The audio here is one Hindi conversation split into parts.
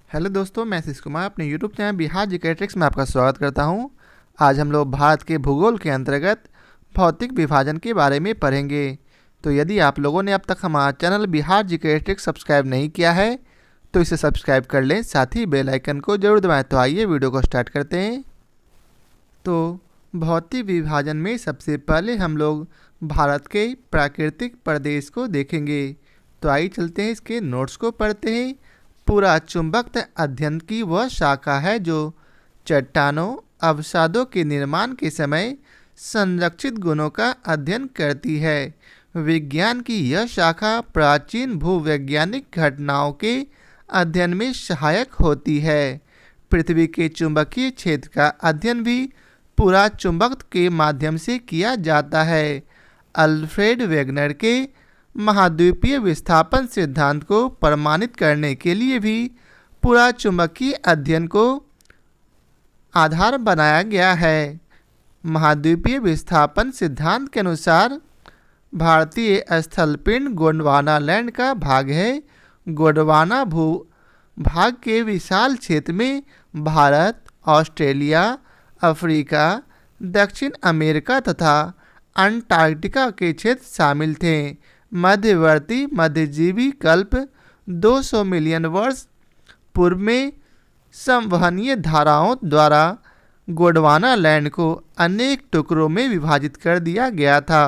हेलो दोस्तों, मैं आशीष कुमार अपने YouTube channel Bihar GK tricks में आपका स्वागत करता हूं। आज हम लोग भारत के भूगोल के अंतर्गत भौतिक विभाजन के बारे में पढ़ेंगे। तो यदि आप लोगों ने अब तक हमारा channel Bihar GK tricks subscribe नहीं किया है तो इसे सब्सक्राइब कर लें, साथ ही बेल आइकन को जरूर दबाएं। तो आइए वीडियो को स्टार्ट करते हैं। तो भौतिक विभाजन में सबसे पहले हम लोग भारत के प्राकृतिक प्रदेश को देखेंगे। तो आइए चलते हैं, इसके नोट्स को पढ़ते हैं। पूरा चुंबक अध्ययन की वह शाखा है जो चट्टानों अवसादों के निर्माण के समय संरक्षित गुणों का अध्ययन करती है। विज्ञान की यह शाखा प्राचीन भूवैज्ञानिक घटनाओं के अध्ययन में सहायक होती है। पृथ्वी के चुंबकीय क्षेत्र का अध्ययन भी पूरा चुंबक के माध्यम से किया जाता है। अल्फ्रेड वेगनर के महाद्वीपीय विस्थापन सिद्धांत को प्रमाणित करने के लिए भी पूरा चुंबकीय अध्ययन को आधार बनाया गया है। महाद्वीपीय विस्थापन सिद्धांत के अनुसार भारतीय स्थलपिंड गोंडवाना लैंड का भाग है। गोंडवाना भूभाग के विशाल क्षेत्र में भारत, ऑस्ट्रेलिया, अफ्रीका, दक्षिण अमेरिका तथा अंटार्कटिका के क्षेत्र शामिल थे। मध्यवर्ती मध्यजीवी कल्प 200 मिलियन वर्ष पूर्व में संवहनीय धाराओं द्वारा गोंडवाना लैंड को अनेक टुकड़ों में विभाजित कर दिया गया था।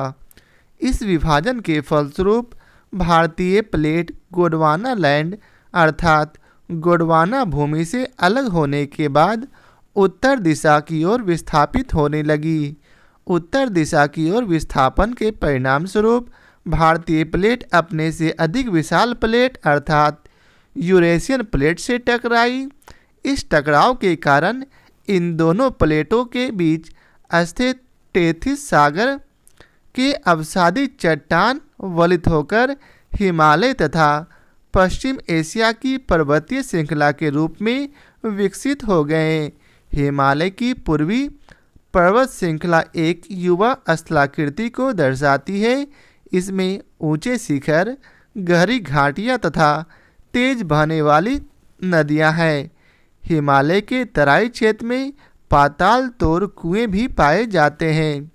इस विभाजन के फलस्वरूप भारतीय प्लेट गोंडवाना लैंड अर्थात गोंडवाना भूमि से अलग होने के बाद उत्तर दिशा की ओर विस्थापित होने लगी। उत्तर दिशा की ओर विस्थापन के परिणाम स्वरूप भारतीय प्लेट अपने से अधिक विशाल प्लेट अर्थात यूरेशियन प्लेट से टकराई। इस टकराव के कारण इन दोनों प्लेटों के बीच स्थित टेथिस सागर के अवसादी चट्टान वलित होकर हिमालय तथा पश्चिम एशिया की पर्वतीय श्रृंखला के रूप में विकसित हो गए। हिमालय की पूर्वी पर्वत श्रृंखला एक युवा स्थलाकृति को दर्शाती है। इसमें ऊंचे शिखर, गहरी घाटियां तथा तेज बहने वाली नदियां हैं। हिमालय के तराई क्षेत्र में पाताल तोड़ कुएं भी पाए जाते हैं।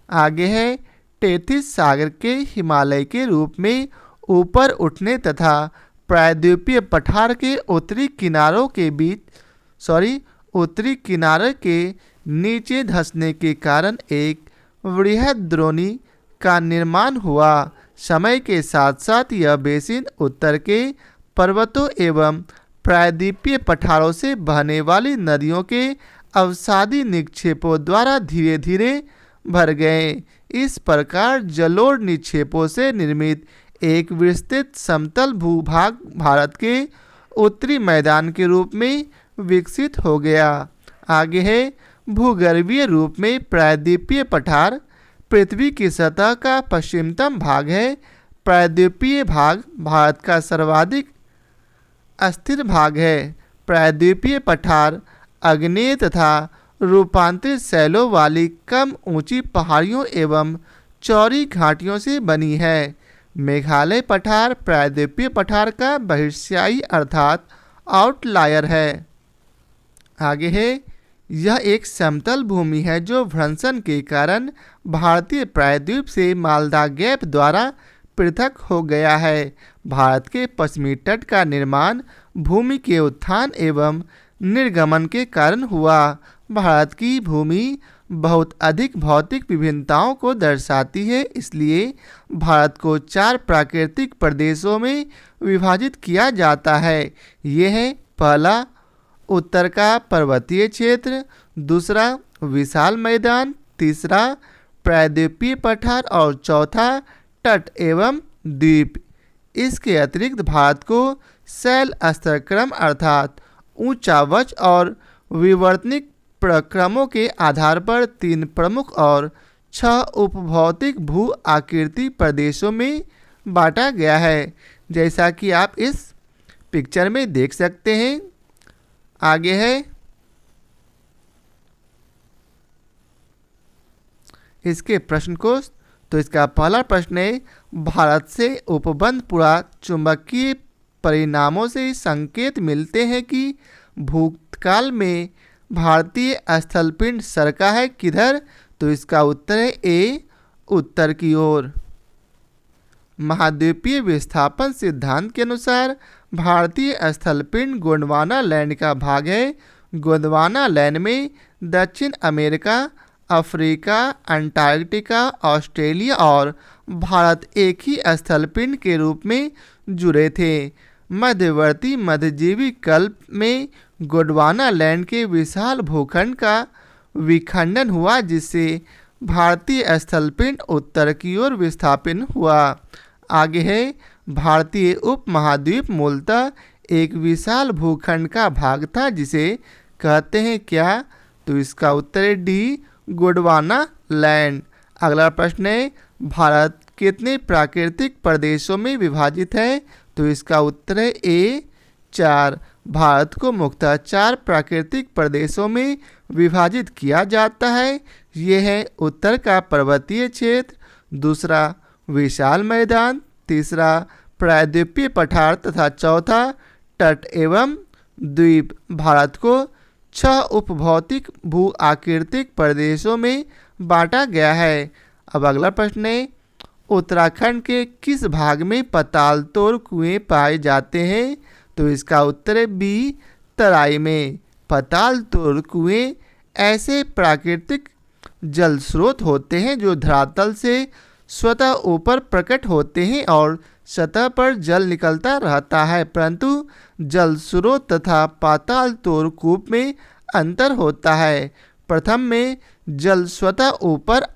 आगे है टेथिस सागर के हिमालय के रूप में ऊपर उठने तथा प्रायद्वीपीय पठार के उत्तरी किनारे के नीचे धंसने के कारण एक वृहद द्रोणी का निर्माण हुआ। समय के साथ साथ यह बेसिन उत्तर के पर्वतों एवं प्रायद्वीपीय पठारों से बहने वाली नदियों के अवसादी निक्षेपों द्वारा धीरे धीरे भर गए। इस प्रकार जलोढ़ निक्षेपों से निर्मित एक विस्तृत समतल भूभाग भारत के उत्तरी मैदान के रूप में विकसित हो गया। आगे है भूगर्भीय रूप में प्रायद्वीपीय पठार पृथ्वी की सतह का पश्चिमतम भाग है। प्रायद्वीपीय भाग भारत का सर्वाधिक अस्थिर भाग है। प्रायद्वीपीय पठार आग्नेय तथा रूपांतरित शैलों वाली कम ऊंची पहाड़ियों एवं चौड़ी घाटियों से बनी है। मेघालय पठार प्रायद्वीपीय पठार का बहिर्शायी अर्थात आउटलायर है। आगे है यह एक समतल भूमि है जो भ्रंशन के कारण भारतीय प्रायद्वीप से मालदा गैप द्वारा पृथक हो गया है। भारत के पश्चिमी तट का निर्माण भूमि के उत्थान एवं निर्गमन के कारण हुआ। भारत की भूमि बहुत अधिक भौतिक विभिन्नताओं को दर्शाती है, इसलिए भारत को 4 प्राकृतिक प्रदेशों में विभाजित किया जाता है। ये है पहला उत्तर का पर्वतीय क्षेत्र, दूसरा विशाल मैदान, तीसरा प्रायद्वीपीय पठार और चौथा तट एवं द्वीप। इसके अतिरिक्त भारत को शैल स्तरक्रम अर्थात ऊंचावच और विवर्तनिक प्रक्रमों के आधार पर 3 प्रमुख और 6 उपभौतिक भू आकृति प्रदेशों में बांटा गया है, जैसा कि आप इस पिक्चर में देख सकते हैं। आगे है इसके प्रश्न को। तो इसका पहला प्रश्न है भारत से उपबंध पूरा चुंबकीय परिणामों से संकेत मिलते हैं कि भूतकाल में भारतीय स्थलपिंड सरका है किधर? तो इसका उत्तर है ए, उत्तर की ओर। महाद्वीपीय विस्थापन सिद्धांत के अनुसार भारतीय स्थलपिंड गोंडवाना लैंड का भाग है। गोंडवाना लैंड में दक्षिण अमेरिका, अफ्रीका, अंटार्कटिका, ऑस्ट्रेलिया और भारत एक ही स्थलपिंड के रूप में जुड़े थे। मध्यवर्ती मध्यजीवी कल्प में गोंडवाना लैंड के विशाल भूखंड का विखंडन हुआ, जिससे भारतीय स्थलपिंड उत्तर की ओर विस्थापित हुआ। आगे है, भारतीय उपमहाद्वीप मूलतः एक विशाल भूखंड का भाग था जिसे कहते हैं क्या? तो इसका उत्तर है डी, गोंडवाना लैंड। अगला प्रश्न है, भारत कितने प्राकृतिक प्रदेशों में विभाजित है? तो इसका उत्तर है ए, 4। भारत को मुख्यतः 4 प्राकृतिक प्रदेशों में विभाजित किया जाता है। ये है उत्तर का पर्वतीय क्षेत्र, दूसरा विशाल मैदान, तीसरा प्रायद्वीपीय पठार तथा चौथा तट एवं द्वीप। भारत को 6 उपभौतिक भू आकृतिक प्रदेशों में बांटा गया है। अब अगला प्रश्न है, उत्तराखंड के किस भाग में पताल तोड़ कुएं पाए जाते हैं? तो इसका उत्तर है बी, तराई में। पताल तोड़ कुएं ऐसे प्राकृतिक जल स्रोत होते हैं जो धरातल से स्वतः ऊपर प्रकट होते हैं और सतह पर जल निकलता रहता है, परंतु जल स्रोत तथा पाताल तोड़ कूप में अंतर होता है। प्रथम में जल स्वतः ऊपर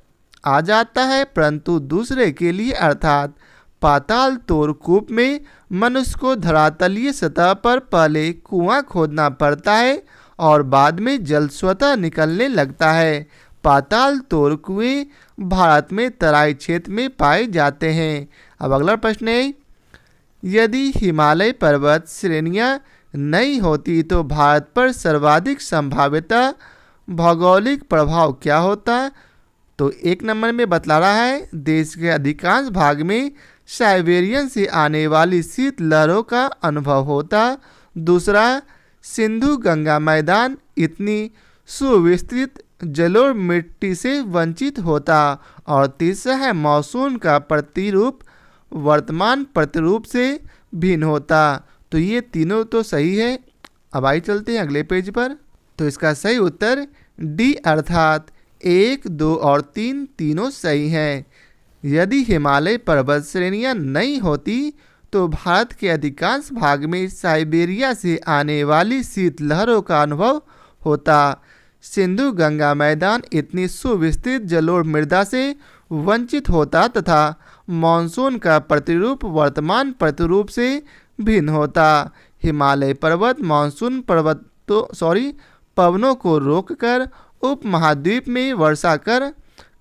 आ जाता है, परंतु दूसरे के लिए अर्थात पाताल तोड़ कूप में मनुष्य को धरातलीय सतह पर पहले कुआं खोदना पड़ता है और बाद में जल स्वतः निकलने लगता है। पाताल तोड़ कुएं भारत में तराई क्षेत्र में पाए जाते हैं। अब अगला प्रश्न है, यदि हिमालय पर्वत श्रेणियां नहीं होती तो भारत पर सर्वाधिक संभाव्यता भौगोलिक प्रभाव क्या होता? तो 1 नंबर में बतला रहा है, देश के अधिकांश भाग में साइबेरियन से आने वाली शीत लहरों का अनुभव होता। दूसरा, सिंधु गंगा मैदान इतनी सुविस्तृत जलोढ़ मिट्टी से वंचित होता। और तीसरा है, मॉनसून का प्रतिरूप वर्तमान प्रतिरूप से भिन्न होता। तो ये तीनों तो सही है। अब आइए चलते हैं अगले पेज पर। तो इसका सही उत्तर डी अर्थात 1, 2 और 3 तीनों सही हैं। यदि हिमालय पर्वत श्रेणियां नहीं होती तो भारत के अधिकांश भाग में साइबेरिया से आने वाली शीत लहरों का अनुभव होता। सिंधु गंगा मैदान इतनी सुविस्तृत जलोढ़ मृदा से वंचित होता तथा मॉनसून का प्रतिरूप वर्तमान प्रतिरूप से भिन्न होता। हिमालय पर्वत मॉनसून पवनों को रोककर उपमहाद्वीप में वर्षा कर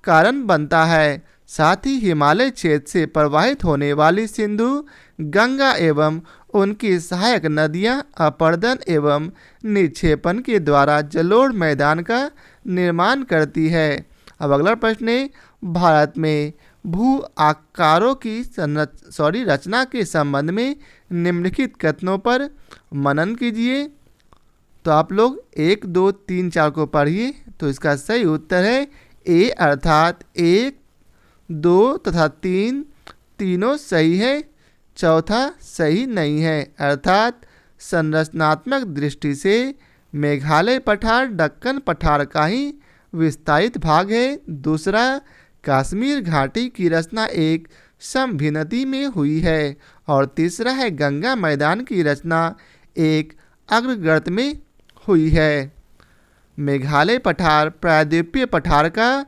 कारण बनता है। साथ ही हिमालय क्षेत्र से प्रवाहित होने वाली सिंधु गंगा एवं उनकी सहायक नदियां अपर्दन एवं निक्षेपण के द्वारा जलोढ़ मैदान का निर्माण करती है। अब अगला प्रश्न है, भारत में भू आकारों की रचना के संबंध में निम्नलिखित कथनों पर मनन कीजिए। तो आप लोग 1, 2, 3, 4 को पढ़िए। तो इसका सही उत्तर है ए अर्थात 1, 2 तथा 3 तीनों सही है, चौथा सही नहीं है। अर्थात संरचनात्मक दृष्टि से मेघालय पठार दक्कन पठार का ही विस्तारित भाग है। दूसरा, कश्मीर घाटी की रचना एक समभिन्नति में हुई है। और तीसरा है, गंगा मैदान की रचना एक अग्रगर्त में हुई है। मेघालय पठार प्रायद्वीपीय पठार का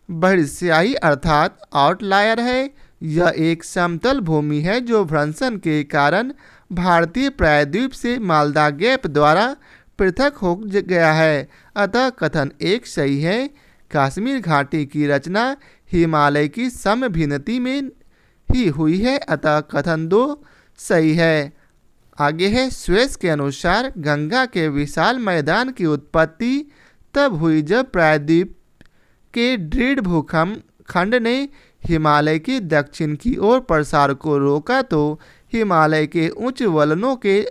बहिर्स्याही अर्थात आउटलायर है। यह एक समतल भूमि है जो भ्रंशन के कारण भारतीय प्रायद्वीप से मालदा गैप द्वारा पृथक हो गया है। अतः कथन 1 सही है। कश्मीर घाटी की रचना हिमालय की समभिन्नति में ही हुई है, अतः कथन 2 सही है। आगे है, स्वेस के अनुसार गंगा के विशाल मैदान की उत्पत्ति तब हुई जब प्रायद्वीप के दृढ़ भूखंड ने हिमालय के दक्षिण की ओर प्रसार को रोका तो हिमालय के उच्च वलनों के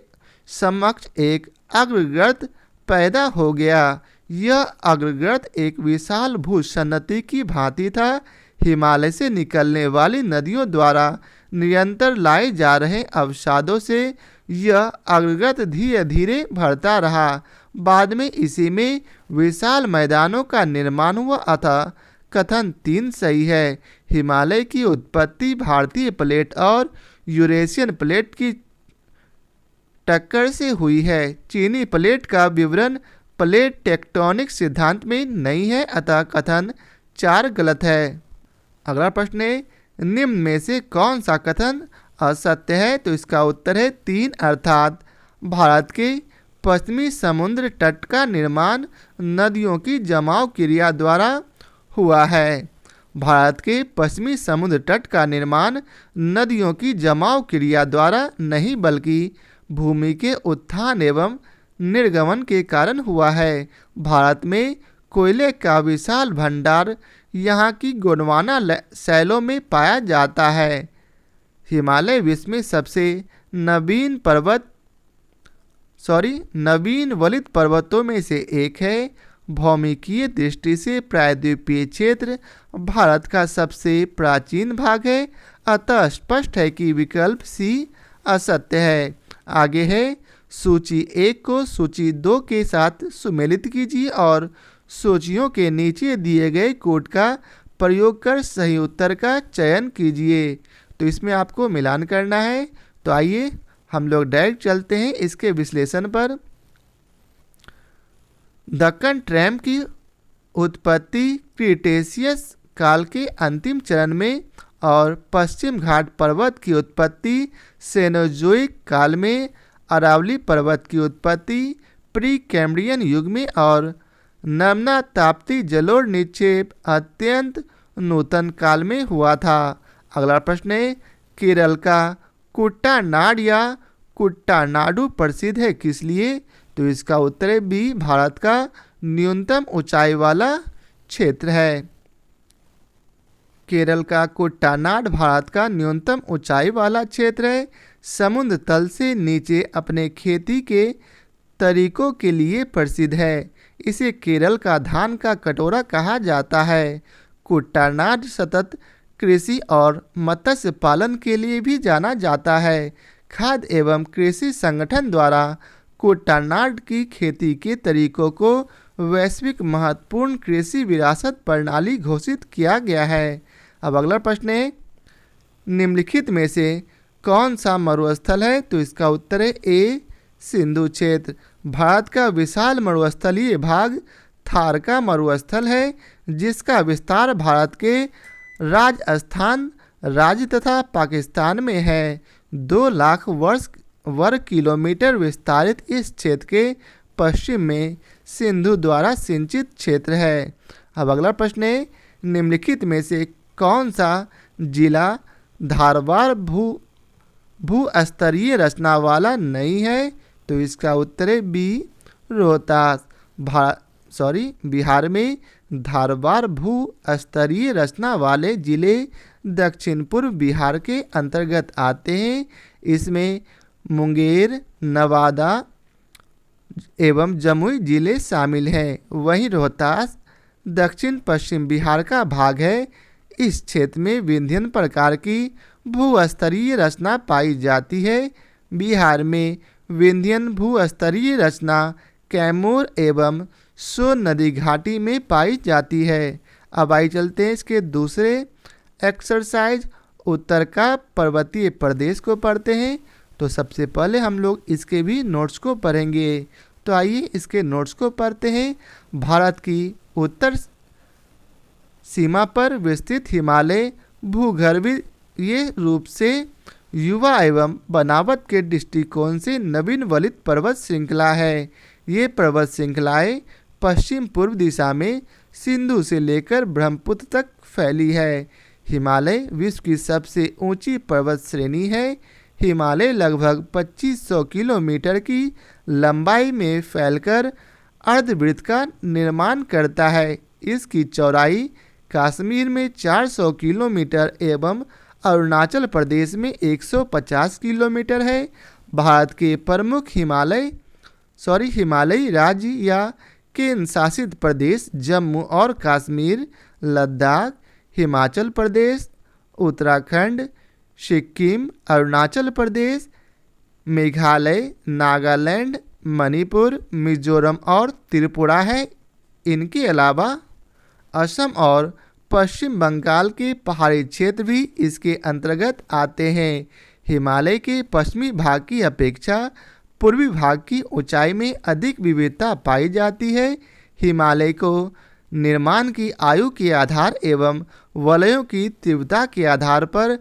समक्ष एक अग्रगर्त पैदा हो गया। यह अग्रगर्त एक विशाल भूसन्नति की भांति था। हिमालय से निकलने वाली नदियों द्वारा निरंतर लाए जा रहे अवसादों से यह अग्रगर्त धीरे धीरे भरता रहा। बाद में इसी में विशाल मैदानों का निर्माण हुआ। अतः कथन 3 सही है। हिमालय की उत्पत्ति भारतीय प्लेट और यूरेशियन प्लेट की टक्कर से हुई है। चीनी प्लेट का विवरण प्लेट टेक्टोनिक सिद्धांत में नहीं है, अतः कथन 4 गलत है। अगला प्रश्न है, निम्न में से कौन सा कथन असत्य है? तो इसका उत्तर है 3, अर्थात भारत के पश्चिमी समुद्र तट का निर्माण नदियों की जमाव क्रिया द्वारा हुआ है। भारत के पश्चिमी समुद्र तट का निर्माण नदियों की जमाव क्रिया द्वारा नहीं बल्कि भूमि के उत्थान एवं निर्गमन के कारण हुआ है। भारत में कोयले का विशाल भंडार यहाँ की गोंडवाना शैलों में पाया जाता है। हिमालय विश्व में सबसे नवीन वलित पर्वतों में से एक है। भौमिकीय दृष्टि से प्रायद्वीपीय क्षेत्र भारत का सबसे प्राचीन भाग है। अतः स्पष्ट है कि विकल्प सी असत्य है। आगे है, सूची 1 को सूची 2 के साथ सुमेलित कीजिए और सूचियों के नीचे दिए गए कोड का प्रयोग कर सही उत्तर का चयन कीजिए। तो इसमें आपको मिलान करना है। तो आइए हम लोग डायरेक्ट चलते हैं इसके विश्लेषण पर। दक्कन ट्रैम की उत्पत्ति क्रीटेशियस काल के अंतिम चरण में और पश्चिम घाट पर्वत की उत्पत्ति सेनोजोइक काल में, अरावली पर्वत की उत्पत्ति प्री कैम्ब्रियन युग में और नर्मदा ताप्ती जलोढ़ निक्षेप अत्यंत नूतन काल में हुआ था। अगला प्रश्न है, केरल का कुट्टानाड या कुट्टानाडु प्रसिद्ध है किस लिए? तो इसका उत्तर है बी, भारत का न्यूनतम ऊंचाई वाला क्षेत्र है। केरल का कुट्टानाड भारत का न्यूनतम ऊंचाई वाला क्षेत्र है। समुद्र तल से नीचे अपने खेती के तरीकों के लिए प्रसिद्ध है। इसे केरल का धान का कटोरा कहा जाता है। कुट्टानाड सतत कृषि और मत्स्य पालन के लिए भी जाना जाता है। खाद्य एवं कृषि संगठन द्वारा कुट्टानाड की खेती के तरीकों को वैश्विक महत्वपूर्ण कृषि विरासत प्रणाली घोषित किया गया है। अब अगला प्रश्न है, निम्नलिखित में से कौन सा मरुस्थल है? तो इसका उत्तर है ए, सिंधु क्षेत्र। भारत का विशाल मरुस्थलीय भाग थार का मरुस्थल है, जिसका विस्तार भारत के राजस्थान राज्य तथा पाकिस्तान में है। 2 लाख वर्ग किलोमीटर विस्तारित इस क्षेत्र के पश्चिम में सिंधु द्वारा सिंचित क्षेत्र है। अब अगला प्रश्न है, निम्नलिखित में से कौन सा जिला धारवाड़ भूस्तरीय रचना वाला नहीं है? तो इसका उत्तर है बी, रोहतास। बिहार में धारवाड़ भूस्तरीय रचना वाले जिले दक्षिण पूर्व बिहार के अंतर्गत आते हैं। इसमें मुंगेर, नवादा एवं जमुई जिले शामिल हैं। वहीं रोहतास दक्षिण पश्चिम बिहार का भाग है। इस क्षेत्र में विभिन्न प्रकार की भूस्तरीय रचना पाई जाती है। बिहार में विंध्यन भूस्तरीय रचना कैमूर एवं सोन नदी घाटी में पाई जाती है। अब आई चलते हैं इसके दूसरे एक्सरसाइज, उत्तर का पर्वतीय प्रदेश को पढ़ते हैं। तो सबसे पहले हम लोग इसके भी नोट्स को पढ़ेंगे। तो आइए इसके नोट्स को पढ़ते हैं। भारत की उत्तर सीमा पर विस्तृत हिमालय भूगर्भीय रूप से युवा एवं बनावट के दृष्टिकोण से नवीन वलित पर्वत श्रृंखला है। ये पर्वत श्रृंखलाएँ पश्चिम पूर्व दिशा में सिंधु से लेकर ब्रह्मपुत्र तक फैली है। हिमालय विश्व की सबसे ऊंची पर्वत श्रेणी है। हिमालय लगभग 2500 किलोमीटर की लंबाई में फैलकर अर्धवृत्त का निर्माण करता है। इसकी चौड़ाई कश्मीर में 400 किलोमीटर एवं अरुणाचल प्रदेश में 150 किलोमीटर है। भारत के प्रमुख हिमालयी राज्य या केंद्र शासित प्रदेश जम्मू और कश्मीर, लद्दाख, हिमाचल प्रदेश, उत्तराखंड, सिक्किम, अरुणाचल प्रदेश, मेघालय, नागालैंड, मणिपुर, मिजोरम और त्रिपुरा है। इनके अलावा असम और पश्चिम बंगाल के पहाड़ी क्षेत्र भी इसके अंतर्गत आते हैं। हिमालय के पश्चिमी भाग की अपेक्षा पूर्वी भाग की ऊंचाई में अधिक विविधता पाई जाती है। हिमालय को निर्माण की आयु के आधार एवं वलयों की तीव्रता के आधार पर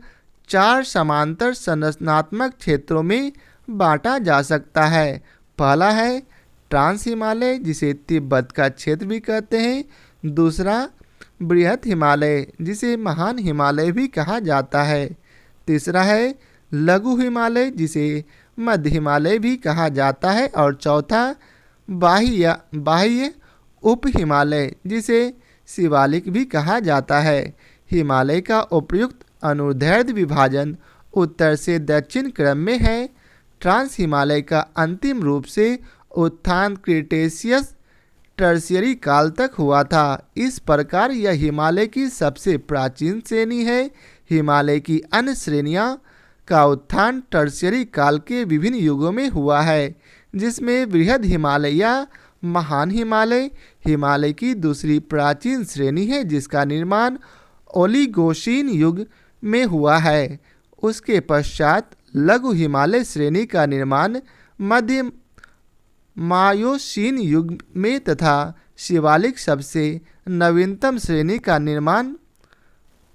4 समांतर संरचनात्मक क्षेत्रों में बांटा जा सकता है। पहला है ट्रांस हिमालय, जिसे तिब्बत का क्षेत्र भी कहते हैं। दूसरा बृहत हिमालय, जिसे महान हिमालय भी कहा जाता है। तीसरा है लघु हिमालय, जिसे मध्य हिमालय भी कहा जाता है। और चौथा बाह्य उप हिमालय, जिसे शिवालिक भी कहा जाता है। हिमालय का उपयुक्त अनुदैर्ध्य विभाजन उत्तर से दक्षिण क्रम में है। ट्रांस हिमालय का अंतिम रूप से उत्थान क्रिटेशियस टर्शियरी काल तक हुआ था। इस प्रकार यह हिमालय की सबसे प्राचीन श्रेणी है। हिमालय की अन्य श्रेणियां का उत्थान टर्शियरी काल के विभिन्न युगों में हुआ है, जिसमें बृहद हिमालय या महान हिमालय हिमालय की दूसरी प्राचीन श्रेणी है, जिसका निर्माण ओलिगोशीन युग में हुआ है। उसके पश्चात लघु हिमालय श्रेणी का निर्माण मध्य मायोसीन युग में तथा शिवालिक सबसे नवीनतम श्रेणी का निर्माण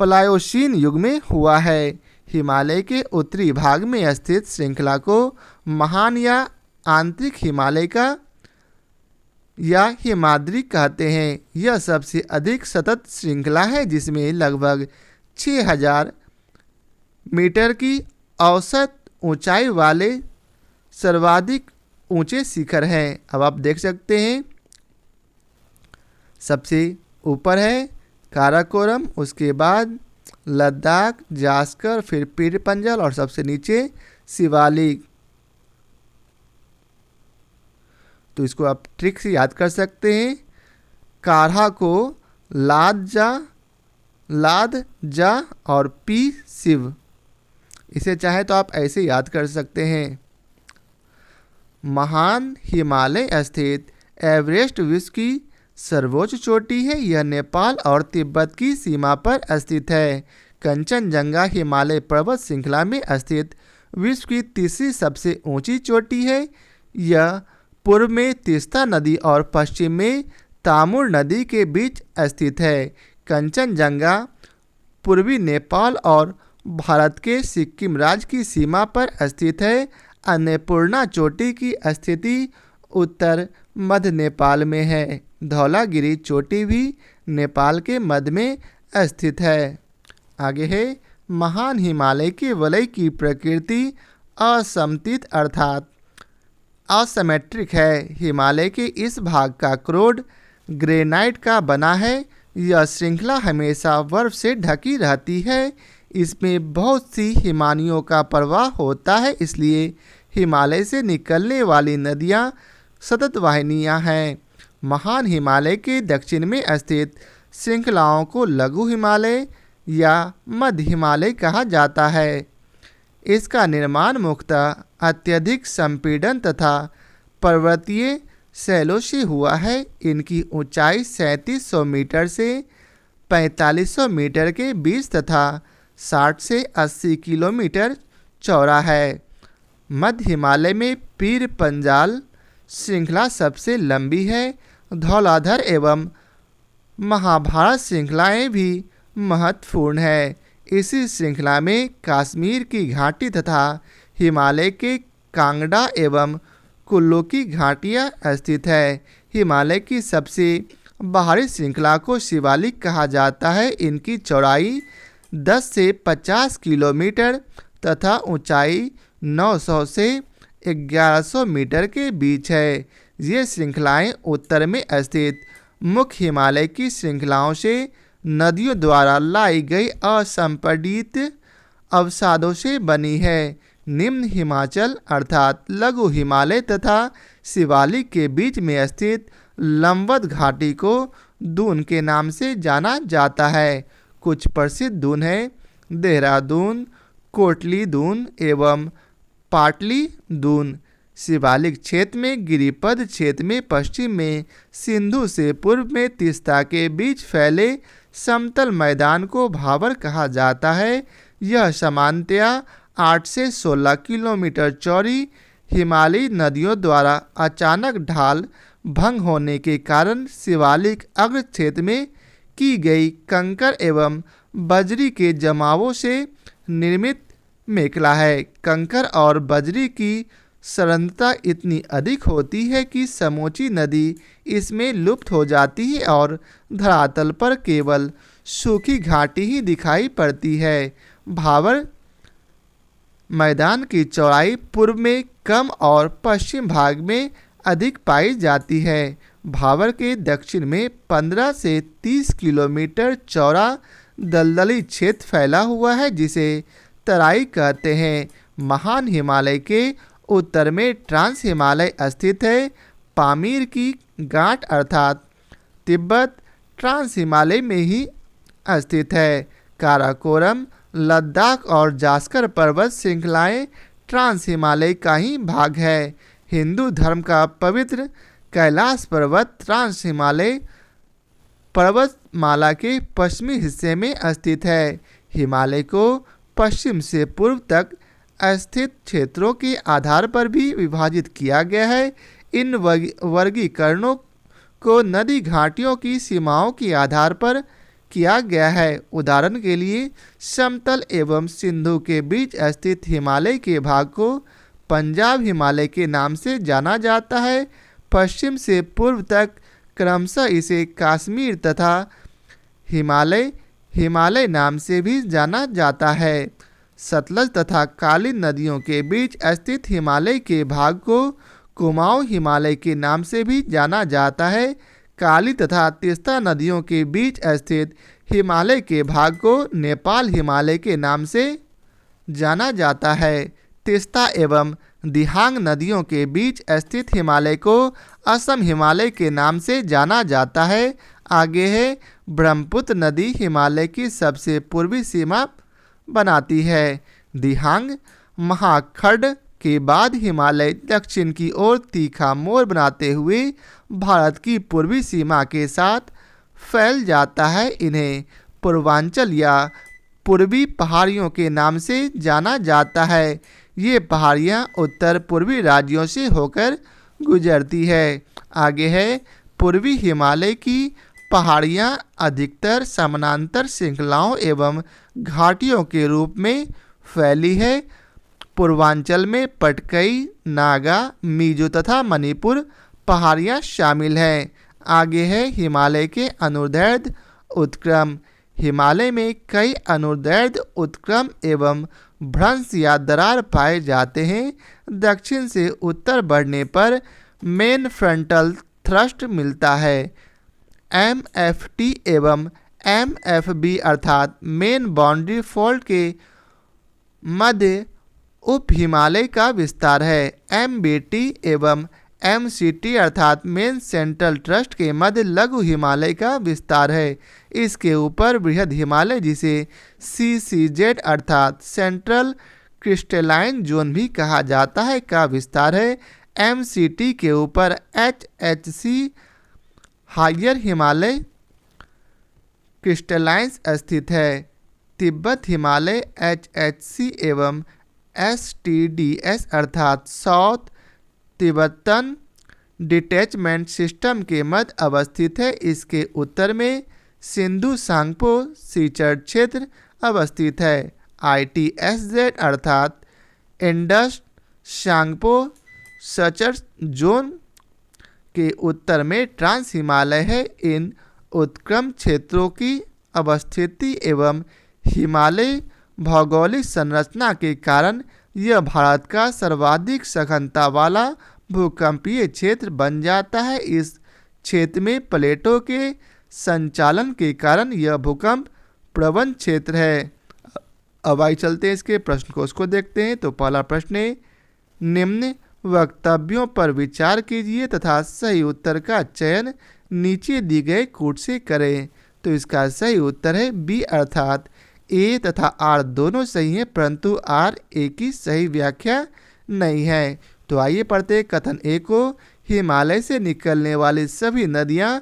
प्लायोसीन युग में हुआ है। हिमालय के उत्तरी भाग में स्थित श्रृंखला को महान या आंतरिक हिमालय का या हिमाद्री कहते हैं। यह सबसे अधिक सतत श्रृंखला है, जिसमें लगभग 6000 मीटर की औसत ऊंचाई वाले सर्वाधिक ऊंचे शिखर हैं। अब आप देख सकते हैं सबसे ऊपर है काराकोरम, उसके बाद लद्दाख, जास्कर, फिर पीर पंजल और सबसे नीचे शिवालिक। तो इसको आप ट्रिक से याद कर सकते हैं। काढ़ा को लाद जा और पी शिव। इसे चाहे तो आप ऐसे याद कर सकते हैं। महान हिमालय स्थित एवरेस्ट विश्व की सर्वोच्च चोटी है। यह नेपाल और तिब्बत की सीमा पर स्थित है। कंचनजंगा हिमालय पर्वत श्रृंखला में स्थित विश्व की तीसरी सबसे ऊंची चोटी है। यह पूर्व में तीस्ता नदी और पश्चिम में तामुर नदी के बीच स्थित है। कंचनजंगा पूर्वी नेपाल और भारत के सिक्किम राज्य की सीमा पर स्थित है। अन्नपूर्णा चोटी की स्थिति उत्तर मध्य नेपाल में है। धौलागिरी चोटी भी नेपाल के मध्य में स्थित है। आगे है महान हिमालय के वलय की प्रकृति असममित अर्थात असिमेट्रिक है। हिमालय के इस भाग का क्रोड ग्रेनाइट का बना है। यह श्रृंखला हमेशा बर्फ से ढकी रहती है। इसमें बहुत सी हिमानियों का प्रवाह होता है, इसलिए हिमालय से निकलने वाली नदियां सतत वाहिनियां हैं। महान हिमालय के दक्षिण में स्थित श्रृंखलाओं को लघु हिमालय या मध्य हिमालय कहा जाता है। इसका निर्माण मुख्यतः अत्यधिक संपीड़न तथा पर्वतीय शैलों से हुआ है। इनकी ऊंचाई 3700 मीटर से 4500 मीटर के बीच तथा 60 से 80 किलोमीटर चौड़ा है। मध्य हिमालय में पीर पंजाल श्रृंखला सबसे लंबी है। धौलाधर एवं महाभारत श्रृंखलाएं भी महत्वपूर्ण है। इसी श्रृंखला में कश्मीर की घाटी तथा हिमालय के कांगड़ा एवं कुल्लू की घाटियां स्थित है। हिमालय की सबसे बाहरी श्रृंखला को शिवालिक कहा जाता है। इनकी चौड़ाई 10 से 50 किलोमीटर तथा ऊंचाई 900 से 1100 मीटर के बीच है। ये श्रृंखलाएं उत्तर में स्थित मुख्य हिमालय की श्रृंखलाओं से नदियों द्वारा लाई गई असंपीड़ित अवसादों से बनी है। निम्न हिमाचल अर्थात लघु हिमालय तथा शिवालिक के बीच में स्थित लंबवत घाटी को दून के नाम से जाना जाता है। कुछ प्रसिद्ध दून हैं देहरादून, कोटली दून एवं पाटली दून। शिवालिक क्षेत्र में गिरिपद क्षेत्र में पश्चिम में सिंधु से पूर्व में तीस्ता के बीच फैले समतल मैदान को भावर कहा जाता है। यह सामान्यतया 8 से 16 किलोमीटर चौड़ी हिमालयी नदियों द्वारा अचानक ढाल भंग होने के कारण शिवालिक अग्र क्षेत्र में की गई कंकर एवं बजरी के जमावों से निर्मित मेखला है। कंकर और बजरी की सरलता इतनी अधिक होती है कि समूची नदी इसमें लुप्त हो जाती है और धरातल पर केवल सूखी घाटी ही दिखाई पड़ती है। भावर मैदान की चौड़ाई पूर्व में कम और पश्चिम भाग में अधिक पाई जाती है। भावर के दक्षिण में 15 से 30 किलोमीटर चौड़ा दलदली क्षेत्र फैला हुआ है जिसे तराई कहते हैं। महान हिमालय के उत्तर में ट्रांस हिमालय स्थित है। पामीर की गांठ अर्थात तिब्बत ट्रांस हिमालय में ही स्थित है। काराकोरम, लद्दाख और जास्कर पर्वत श्रृंखलाएं ट्रांस हिमालय का ही भाग है। हिंदू धर्म का पवित्र कैलाश पर्वत ट्रांस हिमालय पर्वतमाला के पश्चिमी हिस्से में स्थित है। हिमालय को पश्चिम से पूर्व तक स्थित क्षेत्रों के आधार पर भी विभाजित किया गया है। इन वर्गीकरणों को नदी घाटियों की सीमाओं के आधार पर किया गया है। उदाहरण के लिए समतल एवं सिंधु के बीच स्थित हिमालय के भाग को पंजाब हिमालय के नाम से जाना जाता है। पश्चिम से पूर्व तक क्रमशः इसे कश्मीर तथा हिमालय नाम से भी जाना जाता है। सतलज तथा काली नदियों के बीच स्थित हिमालय के भाग को कुमाऊं हिमालय के नाम से भी जाना जाता है। काली तथा तीस्ता नदियों के बीच स्थित हिमालय के भाग को नेपाल हिमालय के नाम से जाना जाता है। तीस्ता एवं दिहांग नदियों के बीच स्थित हिमालय को असम हिमालय के नाम से जाना जाता है। आगे है ब्रह्मपुत्र नदी हिमालय की सबसे पूर्वी सीमा बनाती है। दिहांग महाखंड के बाद हिमालय दक्षिण की ओर तीखा मोड़ बनाते हुए भारत की पूर्वी सीमा के साथ फैल जाता है। इन्हें पूर्वांचल या पूर्वी पहाड़ियों के नाम से जाना जाता है। ये पहाड़ियाँ उत्तर पूर्वी राज्यों से होकर गुजरती है। आगे है पूर्वी हिमालय की पहाड़ियाँ अधिकतर समानांतर श्रृंखलाओं एवं घाटियों के रूप में फैली है। पूर्वांचल में पटकई, नागा, मिजो तथा मणिपुर पहाड़ियाँ शामिल हैं। आगे है हिमालय के अनुदैर्ध्य उत्क्रम। हिमालय में कई अनुदैर्ध्य उत्क्रम एवं भ्रंश या दरार पाए जाते हैं। दक्षिण से उत्तर बढ़ने पर मेन फ्रंटल थ्रस्ट मिलता है। MFT एवं MFB अर्थात मेन बाउंड्री फॉल्ट के मध्य उप हिमालय का विस्तार है। MBT एवं MCT अर्थात मेन सेंट्रल ट्रस्ट के मध्य लघु हिमालय का विस्तार है। इसके ऊपर बृहद हिमालय जिसे CCZ अर्थात सेंट्रल क्रिस्टलाइन जोन भी कहा जाता है का विस्तार है। MCT के ऊपर HHC हायर हिमालय क्रिस्टलाइंस स्थित है। तिब्बत हिमालय HHC एवं STDS अर्थात साउथ तिब्बतन डिटैचमेंट सिस्टम के मध्य अवस्थित है। इसके उत्तर में सिंधु सांगपो सीचर क्षेत्र अवस्थित है। ITSZ अर्थात इंडस सांगपो सचर जोन के उत्तर में ट्रांस हिमालय है। इन उत्क्रम क्षेत्रों की अवस्थिति एवं हिमालय भौगोलिक संरचना के कारण यह भारत का सर्वाधिक सघनता वाला भूकंपीय क्षेत्र बन जाता है। इस क्षेत्र में प्लेटों के संचालन के कारण यह भूकंप प्रवण क्षेत्र है। अब आइए चलते हैं इसके प्रश्न को उसको देखते हैं। तो पहला प्रश्न है, निम्न वक्तव्यों पर विचार कीजिए तथा सही उत्तर का चयन नीचे दी गए कूट से करें। तो इसका सही उत्तर है बी, अर्थात ए तथा आर दोनों सही हैं, परंतु आर ए की सही व्याख्या नहीं है। तो आइए पढ़ते हैं कथन ए को। हिमालय से निकलने वाली सभी नदियां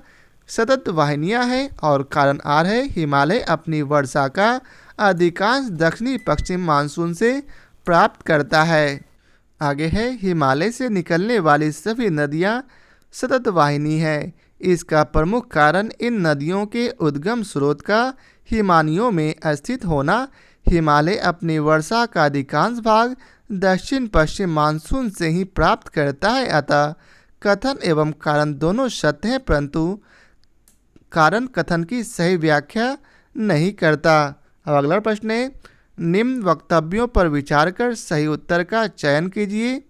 सतत वाहिनियां हैं और कारण आर है, हिमालय अपनी वर्षा का अधिकांश दक्षिणी पश्चिम मानसून से प्राप्त करता है। आगे है, हिमालय से निकलने वाली सभी नदियां सतत वाहिनी है। इसका प्रमुख कारण इन नदियों के उद्गम स्रोत का हिमानियों में स्थित होना। हिमालय अपनी वर्षा का अधिकांश भाग दक्षिण पश्चिम मानसून से ही प्राप्त करता है। अतः कथन एवं कारण दोनों सत्य हैं, परंतु कारण कथन की सही व्याख्या नहीं करता। अब अगला प्रश्न है, निम्न वक्तव्यों पर विचार कर सही उत्तर का चयन कीजिए।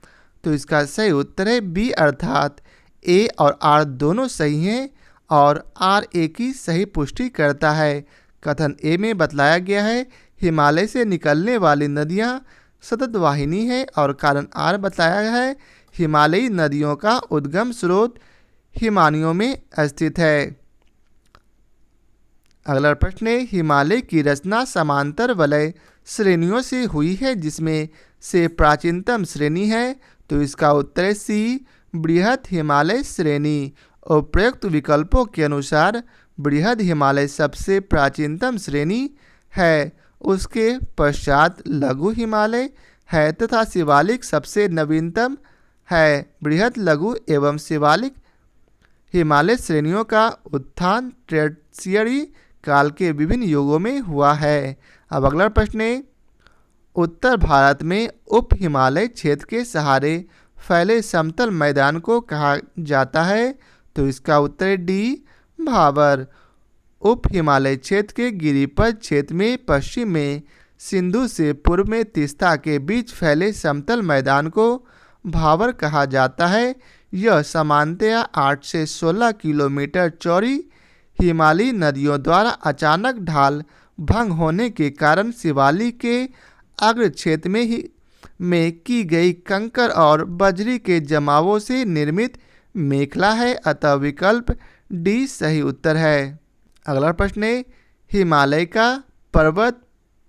तो इसका सही उत्तर है बी, अर्थात ए और आर दोनों सही हैं और आर ए की सही पुष्टि करता है। कथन ए में बतलाया गया है, हिमालय से निकलने वाली नदियां सतत वाहिनी है और कारण आर बताया गया है, हिमालयी नदियों का उद्गम स्रोत हिमानियों में स्थित है। अगला प्रश्न है, हिमालय की रचना समांतर वलय श्रेणियों से हुई है, जिसमें से प्राचीनतम श्रेणी है। तो इसका उत्तर है सी, बृहद हिमालय श्रेणी। उपयुक्त विकल्पों के अनुसार बृहद हिमालय सबसे प्राचीनतम श्रेणी है, उसके पश्चात लघु हिमालय है तथा शिवालिक सबसे नवीनतम है। बृहद, लघु एवं शिवालिक हिमालय श्रेणियों का उत्थान ट्रेसियरी काल के विभिन्न युगों में हुआ है। अब अगला प्रश्न है, उत्तर भारत में उप हिमालय क्षेत्र के सहारे फैले समतल मैदान को कहा जाता है। तो इसका उत्तर है डी, भाबर। उप हिमालय क्षेत्र के गिरिपद क्षेत्र में पश्चिम में सिंधु से पूर्व में तीस्ता के बीच फैले समतल मैदान को भाबर कहा जाता है। यह सामान्यतया 8 से 16 किलोमीटर चौड़ी हिमालयी नदियों द्वारा अचानक ढाल भंग होने के कारण शिवालिक के अग्र क्षेत्र में की गई कंकर और बजरी के जमावों से निर्मित मेखला है। अतः विकल्प डी सही उत्तर है। अगला प्रश्न है, हिमालय का पर्वत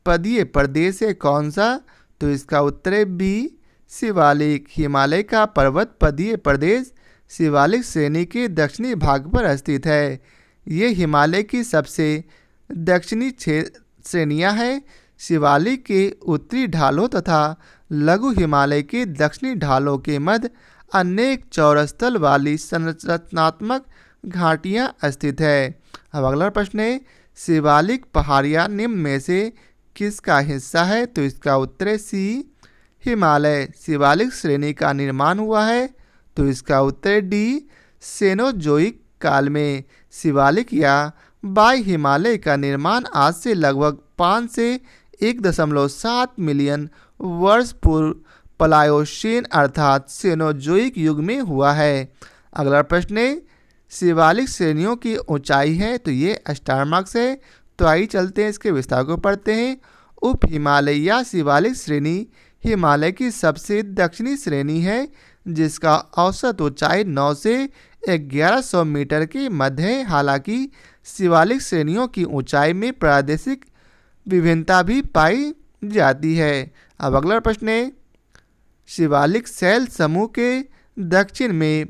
पदीय प्रदेश है कौन सा? तो इसका उत्तर है बी, शिवालिक। हिमालय का पर्वत पदीय प्रदेश शिवालिक श्रेणी के दक्षिणी भाग पर स्थित है। ये हिमालय की सबसे दक्षिणी श्रेणियां हैं। शिवालिक के उत्तरी ढालों तथा लघु हिमालय के दक्षिणी ढालों के मध्य अनेक चौरस्थल वाली संरचनात्मक घाटियां स्थित है। अब अगला प्रश्न है, शिवालिक पहाड़ियां निम्न में से किसका हिस्सा है? तो इसका उत्तर है सी, हिमालय। शिवालिक श्रेणी का निर्माण हुआ है। तो इसका उत्तर है डी, सेनोजोइक काल में। शिवालिक या बाह्य हिमालय का निर्माण आज से लगभग 5 से 1.7 मिलियन वर्ष पूर्व प्लायोसीन अर्थात सेनोजोइक युग में हुआ है। अगला प्रश्न है, शिवालिक श्रेणियों की ऊंचाई है। तो ये स्टार मार्क्स है। तो आइए चलते हैं इसके विस्तार को पढ़ते हैं। उप हिमालय या शिवालिक श्रेणी हिमालय की सबसे दक्षिणी श्रेणी है, जिसका औसत ऊंचाई 9 से 1100 मीटर के मध्य है। हालांकि शिवालिक श्रेणियों की ऊंचाई में प्रादेशिक विभिन्नता भी पाई जाती है। अब अगला प्रश्न है, शिवालिक शैल समूह के दक्षिण में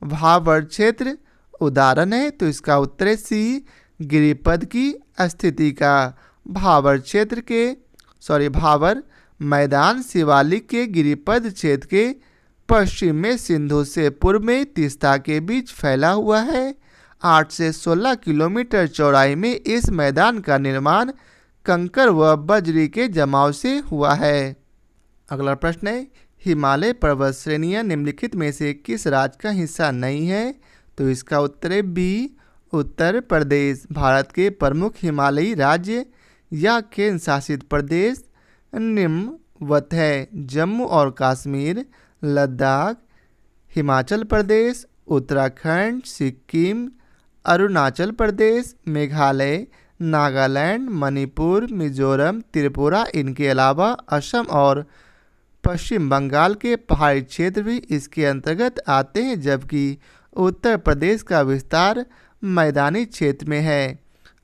भाबर क्षेत्र उदाहरण है। तो इसका उत्तर है सी, गिरिपद की स्थिति का। भाबर मैदान शिवालिक के गिरिपद क्षेत्र के पश्चिम में सिंधु से पूर्व में तीस्ता के बीच फैला हुआ है। 8 से 16 किलोमीटर चौड़ाई में इस मैदान का निर्माण कंकर व बजरी के जमाव से हुआ है। अगला प्रश्न है, हिमालय पर्वत श्रेणियां निम्नलिखित में से किस राज्य का हिस्सा नहीं है? तो इसका उत्तर है बी, उत्तर प्रदेश। भारत के प्रमुख हिमालयी राज्य या केंद्र शासित प्रदेश निम्नवत है: जम्मू और कश्मीर, लद्दाख, हिमाचल प्रदेश, उत्तराखंड, सिक्किम, अरुणाचल प्रदेश, मेघालय, नागालैंड, मणिपुर, मिजोरम, त्रिपुरा, इनके अलावा असम और पश्चिम बंगाल के पहाड़ी क्षेत्र भी इसके अंतर्गत आते हैं, जबकि उत्तर प्रदेश का विस्तार मैदानी क्षेत्र में है।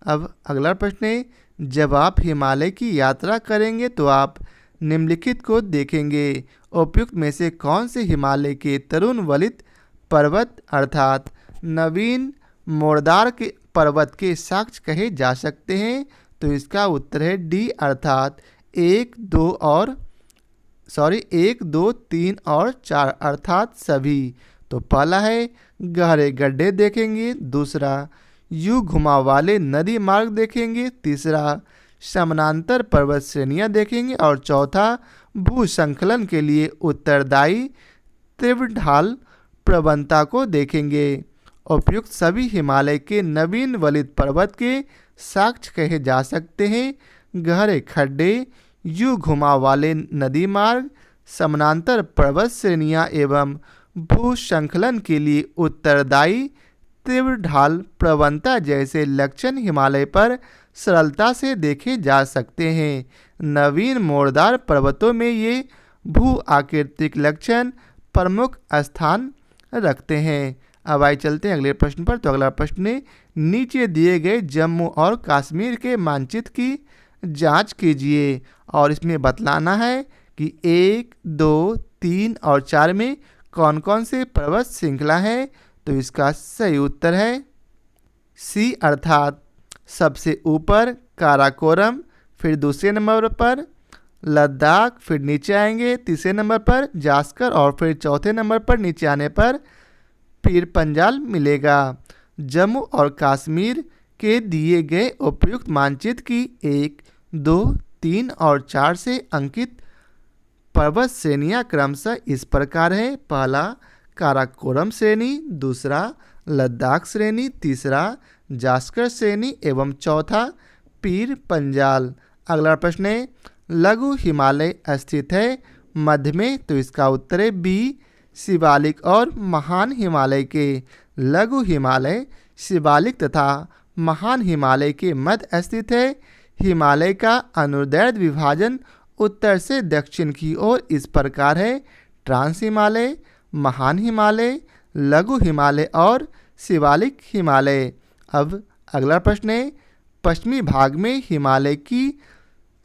अब अगला प्रश्न है, जब आप हिमालय की यात्रा करेंगे तो आप निम्नलिखित को देखेंगे। उपयुक्त में से कौन से हिमालय के तरुण वलित पर्वत अर्थात नवीन मोड़दार के पर्वत के साक्ष्य कहे जा सकते हैं? तो इसका उत्तर है डी अर्थात 1, 2, 3 और 4 अर्थात सभी। तो पहला है गहरे गड्ढे देखेंगे, दूसरा यू घुमाव वाले नदी मार्ग देखेंगे, तीसरा समानांतर पर्वत श्रेणियां देखेंगे और चौथा भूसंकलन के लिए उत्तरदायी तीव्र ढाल प्रवणता को देखेंगे। उपयुक्त सभी हिमालय के नवीन वलित पर्वत के साक्ष्य कहे जा सकते हैं। गहरे खड्डे, यू घुमाव वाले नदी मार्ग, समानांतर पर्वत श्रेणियां एवं भूसंकलन के लिए उत्तरदायी तीव्र ढाल प्रवणता जैसे लक्षण हिमालय पर सरलता से देखे जा सकते हैं। नवीन मोड़दार पर्वतों में ये भू आकृतिक लक्षण प्रमुख स्थान रखते हैं। अब आइए चलते हैं अगले प्रश्न पर। तो अगला प्रश्न है, नीचे दिए गए जम्मू और कश्मीर के मानचित्र की जांच कीजिए और इसमें बतलाना है कि 1, 2, 3 और 4 में कौन कौन से पर्वत श्रृंखला है। तो इसका सही उत्तर है सी अर्थात सबसे ऊपर काराकोरम, फिर दूसरे नंबर पर लद्दाख, फिर नीचे आएंगे तीसरे नंबर पर जास्कर और फिर चौथे नंबर पर नीचे आने पर पीर पंजाल मिलेगा। जम्मू और कश्मीर के दिए गए उपयुक्त मानचित्र की 1, 2, 3 और 4 से अंकित पर्वत श्रेणियां क्रमशः इस प्रकार है। पहला काराकोरम श्रेणी, दूसरा लद्दाख श्रेणी, तीसरा जास्कर श्रेणी एवं चौथा पीर पंजाल। अगला प्रश्न है, लघु हिमालय स्थित है मध्य में। तो इसका उत्तर है बी शिवालिक और महान हिमालय के। लघु हिमालय शिवालिक तथा महान हिमालय के मध्य स्थित है। हिमालय का अनुदैर्ध्य विभाजन उत्तर से दक्षिण की ओर इस प्रकार है, ट्रांस हिमालय, महान हिमालय, लघु हिमालय और शिवालिक हिमालय। अब अगला प्रश्न है, पश्चिमी भाग में हिमालय की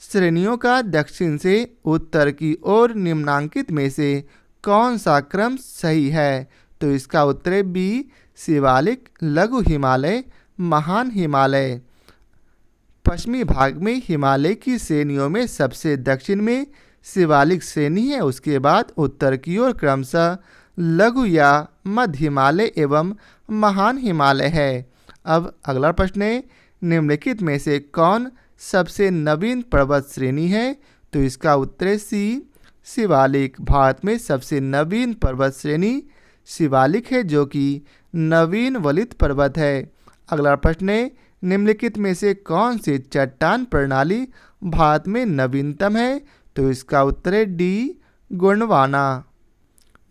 श्रेणियों का दक्षिण से उत्तर की ओर निम्नांकित में से कौन सा क्रम सही है। तो इसका उत्तर है बी शिवालिक, लघु हिमालय, महान हिमालय। पश्चिमी भाग में हिमालय की श्रेणियों में सबसे दक्षिण में शिवालिक श्रेणी है, उसके बाद उत्तर की ओर क्रमशः लघु या मध्य हिमालय एवं महान हिमालय है। अब अगला प्रश्न है, निम्नलिखित में से कौन सबसे नवीन पर्वत श्रेणी है। तो इसका उत्तर है सी शिवालिक। भारत में सबसे नवीन पर्वत श्रेणी शिवालिक है जो कि नवीन वलित पर्वत है। अगला प्रश्न है, निम्नलिखित में से कौन सी चट्टान प्रणाली भारत में नवीनतम है। तो इसका उत्तर है डी गोंडवाना।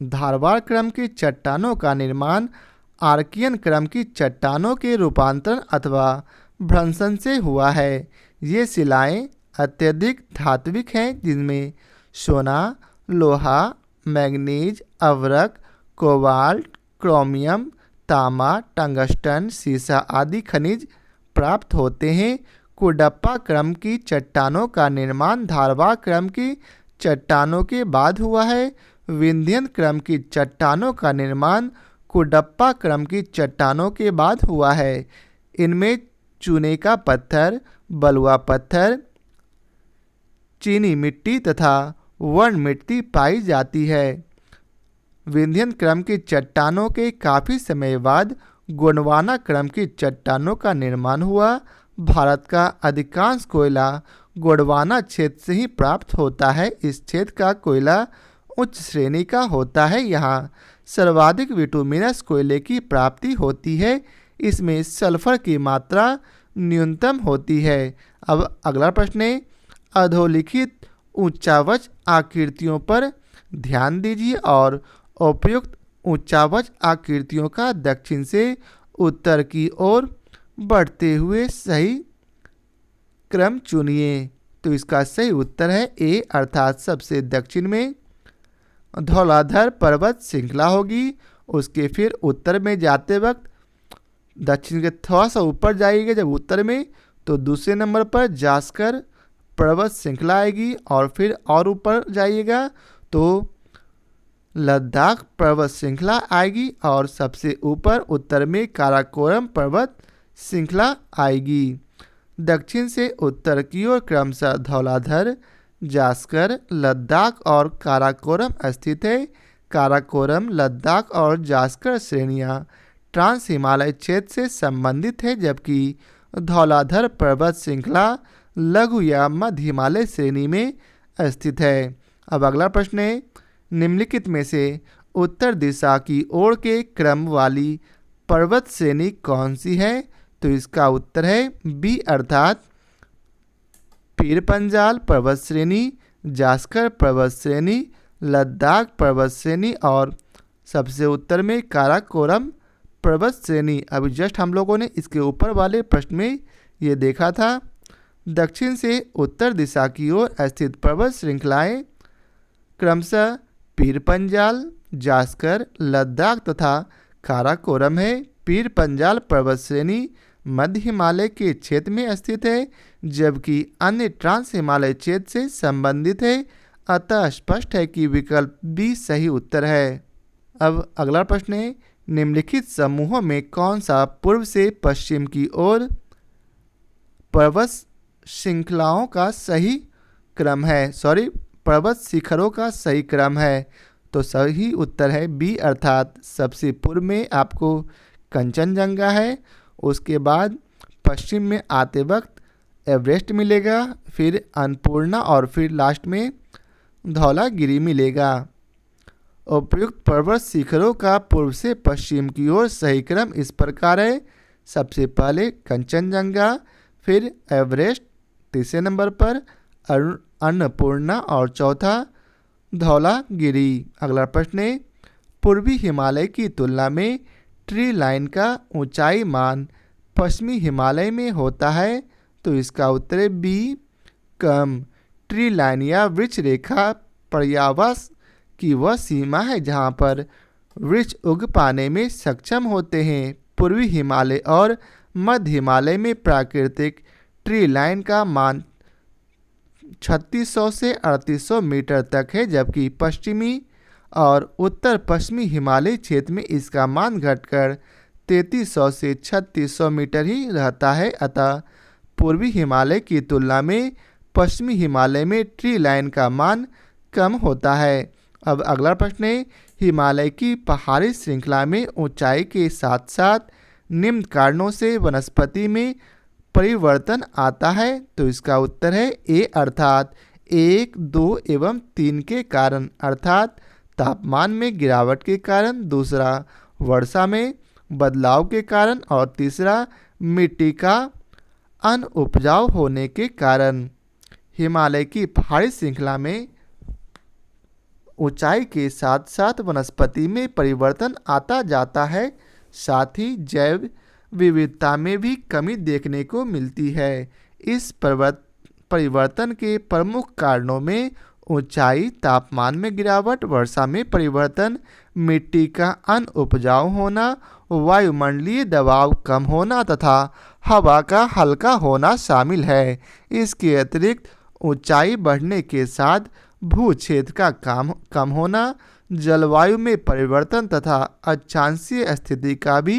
धारवाड़ क्रम की चट्टानों का निर्माण आर्कियन क्रम की चट्टानों के रूपांतरण अथवा भ्रंशन से हुआ है। ये शिलाएं अत्यधिक धात्विक हैं जिनमें सोना, लोहा, मैंगनीज, अवरक, कोबाल्ट, क्रोमियम, तांबा, टंगस्टन, सीसा आदि खनिज प्राप्त होते हैं। कुडप्पा क्रम की चट्टानों का निर्माण धारवाड़ क्रम की चट्टानों के बाद हुआ है। विंध्यन क्रम की चट्टानों का निर्माण कुडप्पा क्रम की चट्टानों के बाद हुआ है। इनमें चूने का पत्थर, बलुआ पत्थर, चीनी मिट्टी तथा वर्ण मिट्टी पाई जाती है। विंध्यन क्रम की चट्टानों के काफ़ी समय बाद गोंडवाना क्रम की चट्टानों का निर्माण हुआ। भारत का अधिकांश कोयला गोंडवाना क्षेत्र से ही प्राप्त होता है। इस क्षेत्र का कोयला उच्च श्रेणी का होता है। यहाँ सर्वाधिक विटुमिनस कोयले की प्राप्ति होती है। इसमें सल्फर की मात्रा न्यूनतम होती है। अब अगला प्रश्न है, अधोलिखित उच्चावच आकृतियों पर ध्यान दीजिए और उपयुक्त उच्चावच आकृतियों का दक्षिण से उत्तर की ओर बढ़ते हुए सही क्रम चुनिए। तो इसका सही उत्तर है ए, अर्थात सबसे दक्षिण में धौलाधर पर्वत श्रृंखला होगी। उसके फिर उत्तर में जाते वक्त दक्षिण के थोड़ा सा ऊपर जाइएगा जब उत्तर में, तो दूसरे नंबर पर जास्कर पर्वत श्रृंखला आएगी, और फिर और ऊपर जाइएगा तो लद्दाख पर्वत श्रृंखला आएगी, और सबसे ऊपर उत्तर में काराकोरम पर्वत श्रृंखला आएगी। दक्षिण से उत्तर की ओर क्रमशः धौलाधर, जास्कर, लद्दाख और काराकोरम स्थित है। काराकोरम, लद्दाख और जास्कर श्रेणियाँ ट्रांस हिमालय क्षेत्र से संबंधित है, जबकि धौलाधर पर्वत श्रृंखला लघु या मध्य हिमालय श्रेणी में स्थित है। अब अगला प्रश्न है, निम्नलिखित में से उत्तर दिशा की ओर के क्रम वाली पर्वत श्रेणी कौन सी है? तो इसका उत्तर है बी, अर्थात पीर पंजाल पर्वत श्रेणी, जास्कर पर्वत श्रेणी, लद्दाख पर्वत श्रेणी और सबसे उत्तर में काराकोरम पर्वत श्रेणी। अभी जस्ट हम लोगों ने इसके ऊपर वाले प्रश्न में ये देखा था। दक्षिण से उत्तर दिशा की ओर स्थित पर्वत श्रृंखलाएं क्रमशः पीर पंजाल, जास्कर, लद्दाख तथा काराकोरम है। पीर पंजाल पर्वत श्रेणी मध्य हिमालय के क्षेत्र में स्थित है, जबकि अन्य ट्रांस हिमालय क्षेत्र से संबंधित है। अतः स्पष्ट है कि विकल्प बी सही उत्तर है। अब अगला प्रश्न है, निम्नलिखित समूहों में कौन सा पूर्व से पश्चिम की ओर पर्वत श्रृंखलाओं का सही क्रम है? पर्वत शिखरों का सही क्रम है। तो सही उत्तर है बी, अर्थात सबसे पूर्व में आपको कंचनजंगा है, उसके बाद पश्चिम में आते वक्त एवरेस्ट मिलेगा, फिर अन्नपूर्णा और फिर लास्ट में धौलागिरी मिलेगा। उपयुक्त पर्वत शिखरों का पूर्व से पश्चिम की ओर सही क्रम इस प्रकार है। सबसे पहले कंचनजंगा, फिर एवरेस्ट, तीसरे नंबर पर अन्नपूर्णा और चौथा धौलागिरी। अगला प्रश्न है, पूर्वी हिमालय की तुलना में ट्री लाइन का ऊंचाई मान पश्चिमी हिमालय में होता है। तो इसका उत्तर है बी, कम। ट्री लाइन या वृक्ष रेखा पर्यावरण की वह सीमा है जहां पर वृक्ष उग पाने में सक्षम होते हैं। पूर्वी हिमालय और मध्य हिमालय में प्राकृतिक ट्री लाइन का मान 3600 से 3800 मीटर तक है, जबकि पश्चिमी और उत्तर पश्चिमी हिमालय क्षेत्र में इसका मान घटकर 3300 से 3600 मीटर ही रहता है। अतः पूर्वी हिमालय की तुलना में पश्चिमी हिमालय में ट्री लाइन का मान कम होता है। अब अगला प्रश्न है, हिमालय की पहाड़ी श्रृंखला में ऊंचाई के साथ साथ निम्न कारणों से वनस्पति में परिवर्तन आता है। तो इसका उत्तर है ए, अर्थात 1, 2 एवं 3 के कारण, अर्थात तापमान में गिरावट के कारण, दूसरा वर्षा में बदलाव के कारण और तीसरा मिट्टी का अनउपजाऊ होने के कारण। हिमालय की पहाड़ी श्रृंखला में ऊंचाई के साथ साथ वनस्पति में परिवर्तन आता जाता है, साथ ही जैव विविधता में भी कमी देखने को मिलती है। इस परिवर्तन के प्रमुख कारणों में ऊंचाई, तापमान में गिरावट, वर्षा में परिवर्तन, मिट्टी का अनउपजाऊ होना, वायुमंडलीय दबाव कम होना तथा हवा का हल्का होना शामिल है। इसके अतिरिक्त ऊंचाई बढ़ने के साथ भू क्षेत्र का कम होना, जलवायु में परिवर्तन तथा अक्षांशीय स्थिति का भी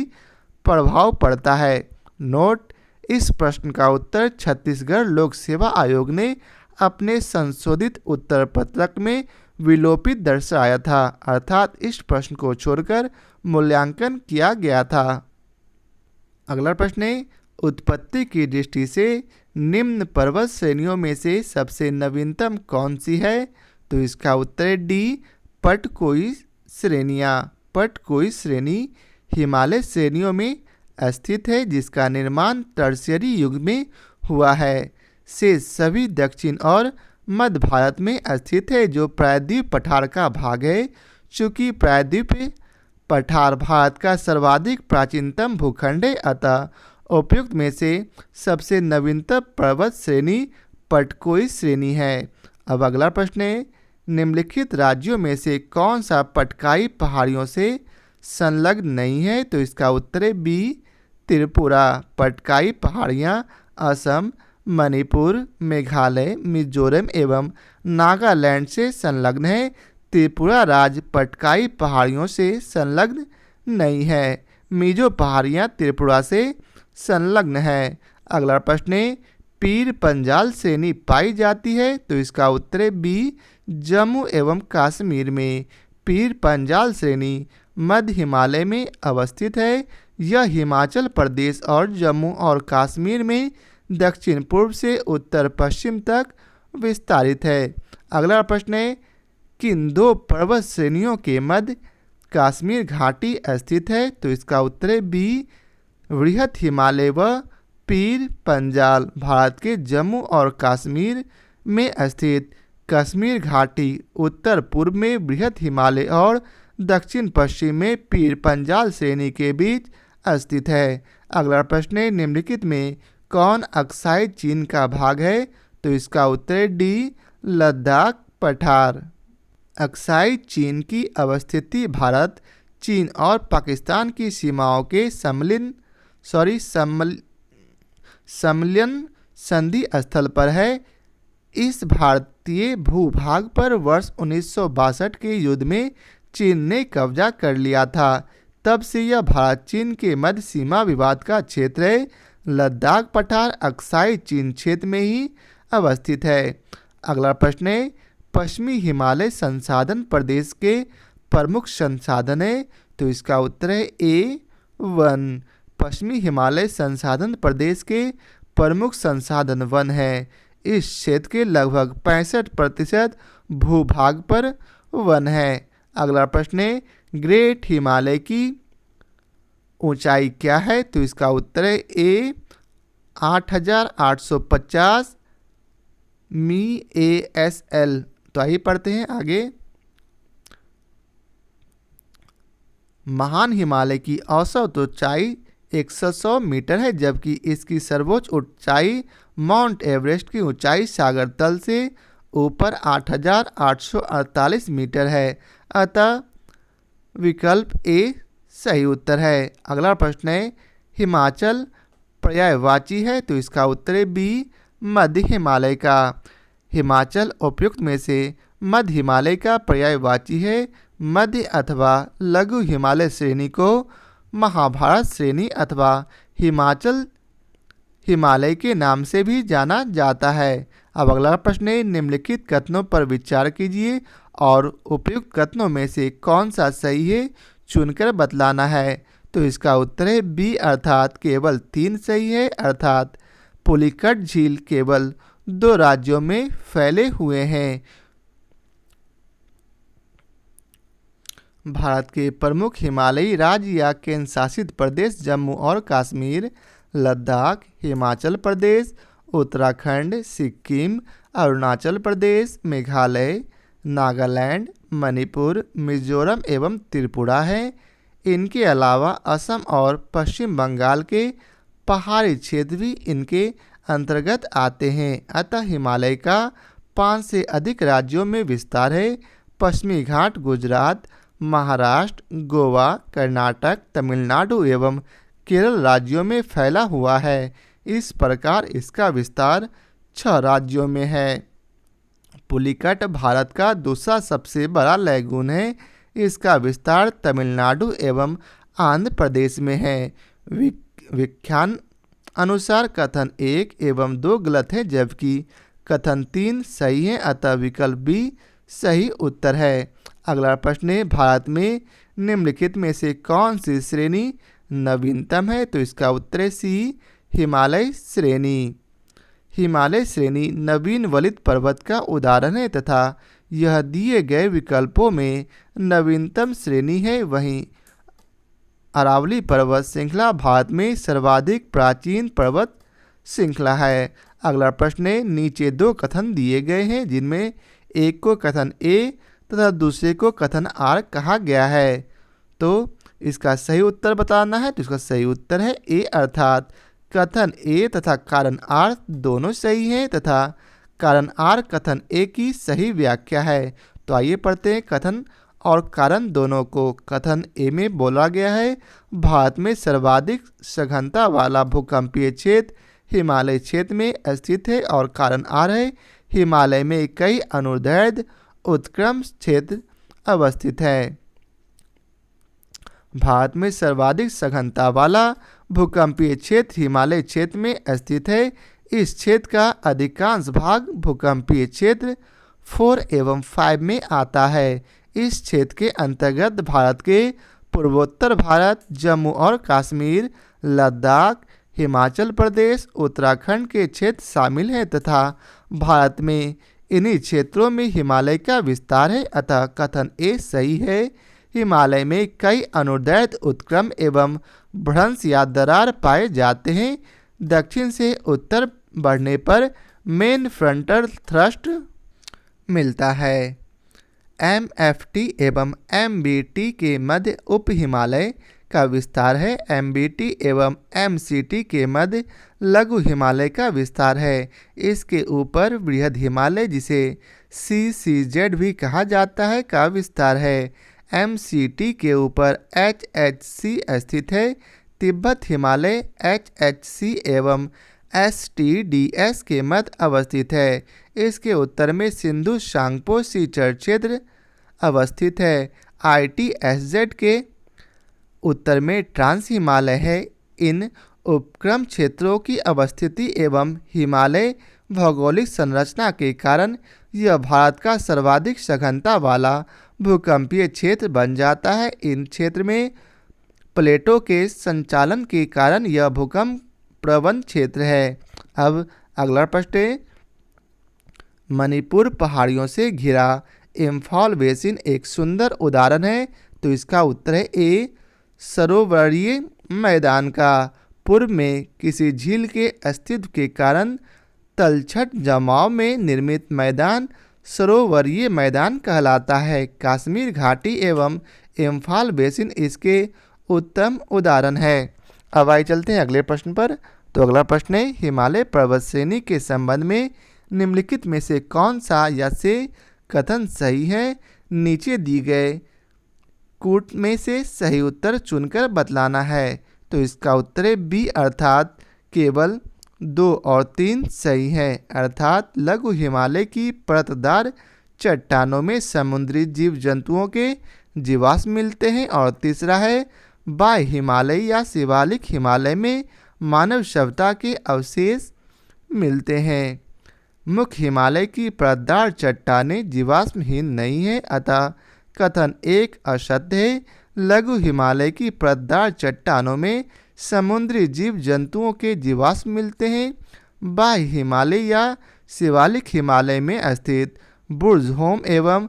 प्रभाव पड़ता है। नोट, इस प्रश्न का उत्तर छत्तीसगढ़ लोक सेवा आयोग ने अपने संशोधित उत्तर पत्रक में विलोपित दर्शाया था, अर्थात इस प्रश्न को छोड़कर मूल्यांकन किया गया था। अगला प्रश्न है, उत्पत्ति की दृष्टि से निम्न पर्वत श्रेणियों में से सबसे नवीनतम कौन सी है? तो इसका उत्तर है डी, पटकोई श्रेणियाँ। पटकोई श्रेणी हिमालय श्रेणियों में स्थित है, जिसका निर्माण टर्शियरी युग में हुआ है। शेष सभी दक्षिण और मध्य भारत में स्थित है, जो प्रायद्वीप पठार का भाग है। चूँकि प्रायद्वीप पठार भारत का सर्वाधिक प्राचीनतम भूखंड है, अतः उपयुक्त में से सबसे नवीनतम पर्वत श्रेणी पटकोई श्रेणी है। अब अगला प्रश्न है, निम्नलिखित राज्यों में से कौन सा पटकाई पहाड़ियों से संलग्न नहीं है? तो इसका उत्तर है बी त्रिपुरा। पटकाई पहाड़ियाँ असम, मणिपुर, मेघालय, मिजोरम एवं नागालैंड से संलग्न है। त्रिपुरा राज्य पटकाई पहाड़ियों से संलग्न नहीं है। मिजो पहाड़ियाँ त्रिपुरा से संलग्न है। अगला प्रश्न है, पीर पंजाल श्रेणी पाई जाती है? तो इसका उत्तर है बी जम्मू एवं कश्मीर में। पीर पंजाल श्रेणी मध्य हिमालय में अवस्थित है। यह हिमाचल प्रदेश और जम्मू और कश्मीर में दक्षिण पूर्व से उत्तर पश्चिम तक विस्तारित है। अगला प्रश्न है, किन दो पर्वत श्रेणियों के मध्य कश्मीर घाटी स्थित है? तो इसका उत्तर है बी वृहत हिमालय व पीर पंजाल। भारत के जम्मू और कश्मीर में स्थित कश्मीर घाटी उत्तर पूर्व में वृहत हिमालय और दक्षिण पश्चिम में पीर पंजाल श्रेणी के बीच स्थित है। अगला प्रश्न है, निम्नलिखित में कौन अक्साई चीन का भाग है? तो इसका उत्तर है डी लद्दाख पठार। अक्साई चीन की अवस्थिति भारत, चीन और पाकिस्तान की सीमाओं के सम्मिलन संधि स्थल पर है। इस भारतीय भूभाग पर वर्ष 1962 के युद्ध में चीन ने कब्जा कर लिया था। तब से यह भारत चीन के मध्य सीमा विवाद का क्षेत्र है। लद्दाख पठार अक्साई चीन क्षेत्र में ही अवस्थित है। अगला प्रश्न है, पश्चिमी हिमालय संसाधन प्रदेश के प्रमुख संसाधन है? तो इसका उत्तर है ए वन। पश्चिमी हिमालय संसाधन प्रदेश के प्रमुख संसाधन वन है। इस क्षेत्र के लगभग 65% भूभाग पर वन है। अगला प्रश्न है, ग्रेट हिमालय की ऊंचाई क्या है? तो इसका उत्तर है ए 8850 MASL। तो आइए पढ़ते हैं आगे। महान हिमालय की औसत ऊंचाई 100 मीटर है, जबकि इसकी सर्वोच्च ऊंचाई माउंट एवरेस्ट की ऊंचाई सागर तल से ऊपर 8848 मीटर है। अतः विकल्प ए सही उत्तर है। अगला प्रश्न है, हिमाचल पर्यायवाची है? तो इसका उत्तर है बी मध्य हिमालय का। हिमाचल उपयुक्त में से मध्य हिमालय का पर्यायवाची है। मध्य अथवा लघु हिमालय श्रेणी को महाभारत श्रेणी अथवा हिमाचल हिमालय के नाम से भी जाना जाता है। अब अगला प्रश्न है, निम्नलिखित कथनों पर विचार कीजिए और उपयुक्त कथनों में से कौन सा सही है चुनकर बतलाना है। तो इसका उत्तर है बी, अर्थात केवल 3 सही है। अर्थात पुलिकट झील केवल 2 राज्यों में फैले हुए हैं। भारत के प्रमुख हिमालयी राज्य या केंद्र शासित प्रदेश जम्मू और कश्मीर, लद्दाख, हिमाचल प्रदेश, उत्तराखंड, सिक्किम, अरुणाचल प्रदेश, मेघालय, नागालैंड, मणिपुर, मिजोरम एवं त्रिपुरा है। इनके अलावा असम और पश्चिम बंगाल के पहाड़ी क्षेत्र भी इनके अंतर्गत आते हैं। अतः हिमालय का 5 से अधिक राज्यों में विस्तार है। पश्चिमी घाट गुजरात, महाराष्ट्र, गोवा, कर्नाटक, तमिलनाडु एवं केरल राज्यों में फैला हुआ है। इस प्रकार इसका विस्तार 6 राज्यों में है। पुलिकट भारत का दूसरा सबसे बड़ा लैगून है। इसका विस्तार तमिलनाडु एवं आंध्र प्रदेश में है। व्याख्यान अनुसार कथन 1 एवं 2 गलत है, जबकि कथन 3 सही है। अतः विकल्प बी सही उत्तर है। अगला प्रश्न है, भारत में निम्नलिखित में से कौन सी श्रेणी नवीनतम है? तो इसका उत्तर है सी, हिमालय श्रेणी। हिमालय श्रेणी नवीन वलित पर्वत का उदाहरण है तथा यह दिए गए विकल्पों में नवीनतम श्रेणी है। वहीं अरावली पर्वत श्रृंखला भारत में सर्वाधिक प्राचीन पर्वत श्रृंखला है। अगला प्रश्न है, नीचे 2 कथन दिए गए हैं, जिनमें एक को कथन ए तथा दूसरे को कथन आर कहा गया है। तो इसका सही उत्तर बताना है। तो इसका सही उत्तर है ए, अर्थात कथन ए तथा कारण आर दोनों सही हैं तथा कारण आर कथन ए की सही व्याख्या है। तो आइए पढ़ते हैं कथन और कारण दोनों को। कथन ए में बोला गया है, भारत में सर्वाधिक सघनता वाला भूकंपीय क्षेत्र हिमालय क्षेत्र में स्थित है। और कारण आर है, हिमालय में कई अनुदैर्ध्य उत्क्रम क्षेत्र अवस्थित है। भारत में सर्वाधिक सघनता वाला भूकंपीय क्षेत्र हिमालय क्षेत्र में स्थित है। इस क्षेत्र का अधिकांश भाग भूकंपीय क्षेत्र 4 एवं 5 में आता है। इस क्षेत्र के अंतर्गत भारत के पूर्वोत्तर भारत, जम्मू और कश्मीर, लद्दाख, हिमाचल प्रदेश, उत्तराखंड के क्षेत्र शामिल हैं तथा भारत में इन्हीं क्षेत्रों में हिमालय का विस्तार है। अतः कथन ए सही है। हिमालय में कई अनुदैर्ध्य उत्क्रम एवं भ्रंश या दरार पाए जाते हैं। दक्षिण से उत्तर बढ़ने पर मेन फ्रंटल थ्रस्ट मिलता है। MFT एवं MBT के मध्य उप हिमालय का विस्तार है। MBT एवं MCT के मध्य लघु हिमालय का विस्तार है। इसके ऊपर बृहद हिमालय, जिसे CCZ भी कहा जाता है, का विस्तार है। MCT के ऊपर HHC स्थित है। तिब्बत हिमालय HHC एवं STDS के मध्य अवस्थित है। इसके उत्तर में सिंधु सांगपो सीचर क्षेत्र अवस्थित है। ITSZ के उत्तर में ट्रांस हिमालय है। इन उपक्रम क्षेत्रों की अवस्थिति एवं हिमालय भौगोलिक संरचना के कारण यह भारत का सर्वाधिक सघनता वाला भूकंपीय क्षेत्र बन जाता है। इन क्षेत्र में प्लेटों के संचालन के कारण यह भूकंप प्रवण क्षेत्र है। अब अगला प्रश्न है, मणिपुर पहाड़ियों से घिरा इम्फाल बेसिन एक सुंदर उदाहरण है। तो इसका उत्तर है ए, सरोवरीय मैदान का पूर्व में किसी झील के अस्तित्व के कारण तलछट जमाव में निर्मित मैदान सरोवरीय मैदान कहलाता है। कश्मीर घाटी एवं इम्फाल बेसिन इसके उत्तम उदाहरण है। अब आइए चलते हैं अगले प्रश्न पर। तो अगला प्रश्न है, हिमालय पर्वत श्रेणी के संबंध में निम्नलिखित में से कौन सा या से कथन सही है? नीचे दी गए कूट में से सही उत्तर चुनकर बतलाना है। तो इसका उत्तर है बी, अर्थात केवल 2 और 3 सही है। अर्थात लघु हिमालय की परतदार चट्टानों में समुद्री जीव जंतुओं के जीवाश्म मिलते हैं। और तीसरा है, बाह्य हिमालय या शिवालिक हिमालय में मानव सभ्यता के अवशेष मिलते हैं। मुख्य हिमालय की परतदार चट्टानें जीवाश्महीन नहीं है, अतः कथन एक असत्य है। लघु हिमालय की परतदार चट्टानों में समुद्री जीव जंतुओं के जीवाश्म मिलते हैं। बाह्य हिमालय या शिवालिक हिमालय में स्थित बुर्जहोम एवं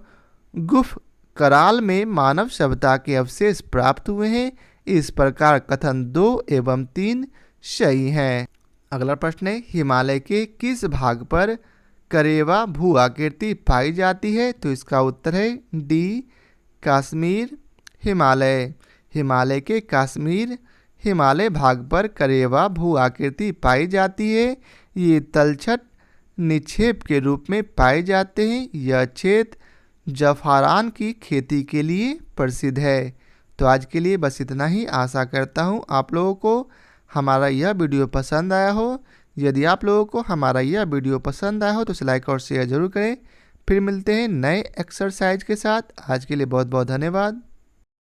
गुफ कराल में मानव सभ्यता के अवशेष प्राप्त हुए हैं। इस प्रकार कथन 2 एवं 3 सही हैं। अगला प्रश्न है, हिमालय के किस भाग पर करेवा भू आकृति पाई जाती है? तो इसका उत्तर है डी, कश्मीर हिमालय। हिमालय के कश्मीर हिमालय भाग पर करेवा भू आकृति पाई जाती है। ये तलछट निक्षेप के रूप में पाए जाते हैं। यह क्षेत्र जफरान की खेती के लिए प्रसिद्ध है। तो आज के लिए बस इतना ही। आशा करता हूँ आप लोगों को हमारा यह वीडियो पसंद आया हो। यदि आप लोगों को हमारा यह वीडियो पसंद आया हो तो इसे लाइक और शेयर जरूर करें। फिर मिलते हैं नए एक्सरसाइज के साथ। आज के लिए बहुत बहुत धन्यवाद।